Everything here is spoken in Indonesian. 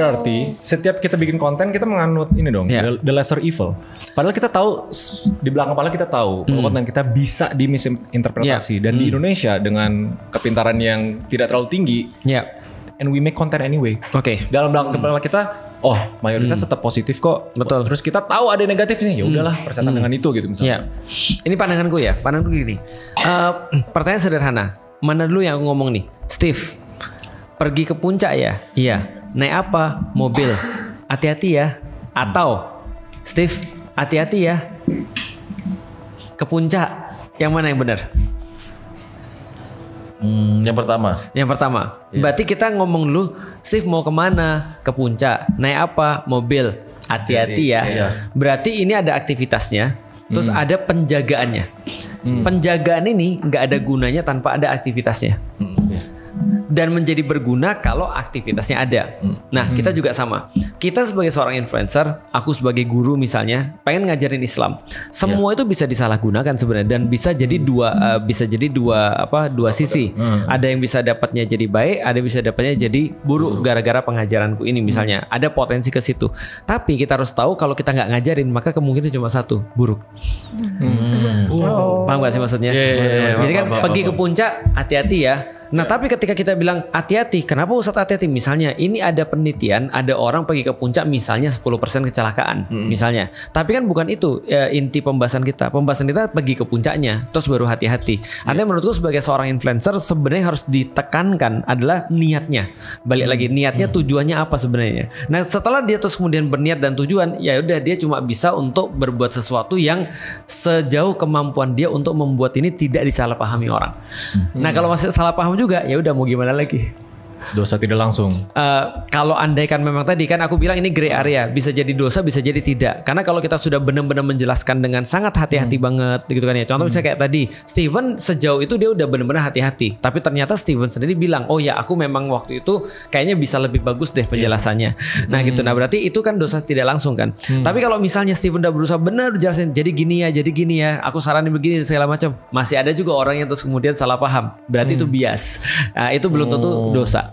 Berarti setiap kita bikin konten kita menganut ini dong, the lesser evil. Padahal kita tahu di belakang kepala kita tahu bahwa konten kita bisa dimisinterpretasi dan di Indonesia dengan kepintaran yang tidak terlalu tinggi, and we make content anyway. Dalam belakang kepala kita, mayoritas tetap positif kok. Betul. Terus kita tahu ada negatifnya, ya udahlah persetan dengan itu gitu misalnya. Ini pandanganku ya, pandanganku gini. Pertanyaan sederhana. Mana dulu yang aku ngomong nih, Steve? Pergi ke puncak ya? Iya. Naik apa? Mobil. Hati-hati ya. Atau Steve, hati-hati ya. Ke puncak. Yang mana yang benar? Yang pertama. Yang pertama. Berarti kita ngomong dulu, Steve mau kemana? Ke puncak. Naik apa? Mobil. Hati-hati ya. Berarti ini ada aktivitasnya. Terus ada penjagaannya. Penjagaan ini nggak ada gunanya tanpa ada aktivitasnya. Dan menjadi berguna kalau aktivitasnya ada. Nah, kita juga sama. Kita sebagai seorang influencer, aku sebagai guru misalnya, pengen ngajarin Islam. Semua itu bisa disalahgunakan sebenarnya dan bisa jadi dua sisi. Ada yang bisa dapatnya jadi baik, ada yang bisa dapatnya jadi buruk gara-gara pengajaranku ini misalnya. Ada potensi ke situ. Tapi kita harus tahu kalau kita nggak ngajarin, maka kemungkinan cuma satu, buruk. Paham gak sih maksudnya? Jadi kan pergi ke puncak, hati-hati ya. Nah tapi ketika kita bilang hati-hati, kenapa Ustadz hati-hati? Misalnya ini ada penelitian, ada orang pergi ke puncak misalnya 10% kecelakaan misalnya. Tapi kan bukan itu inti pembahasan kita. Pembahasan kita pergi ke puncaknya, terus baru hati-hati. Artinya menurutku sebagai seorang influencer sebenarnya harus ditekankan adalah niatnya. Balik lagi niatnya, tujuannya apa sebenarnya. Nah setelah dia terus kemudian berniat dan tujuan, ya udah dia cuma bisa untuk berbuat sesuatu yang sejauh kemampuan dia untuk membuat ini tidak disalahpahami orang. Nah kalau masih salah paham juga ya udah mau gimana lagi. Dosa tidak langsung. Kalau andaikan memang tadi kan aku bilang ini gray area, bisa jadi dosa, bisa jadi tidak. Karena kalau kita sudah benar-benar menjelaskan dengan sangat hati-hati banget, gitu kan ya. Contoh misalnya kayak tadi, Steven sejauh itu dia udah benar-benar hati-hati. Tapi ternyata Steven sendiri bilang, oh ya aku memang waktu itu kayaknya bisa lebih bagus deh penjelasannya. Nah gitu. Nah berarti itu kan dosa tidak langsung kan. Tapi kalau misalnya Steven udah berusaha benar jelasin, jadi gini ya, aku saranin begini segala macam, masih ada juga orang yang terus kemudian salah paham. Berarti itu bias. Itu belum tentu dosa.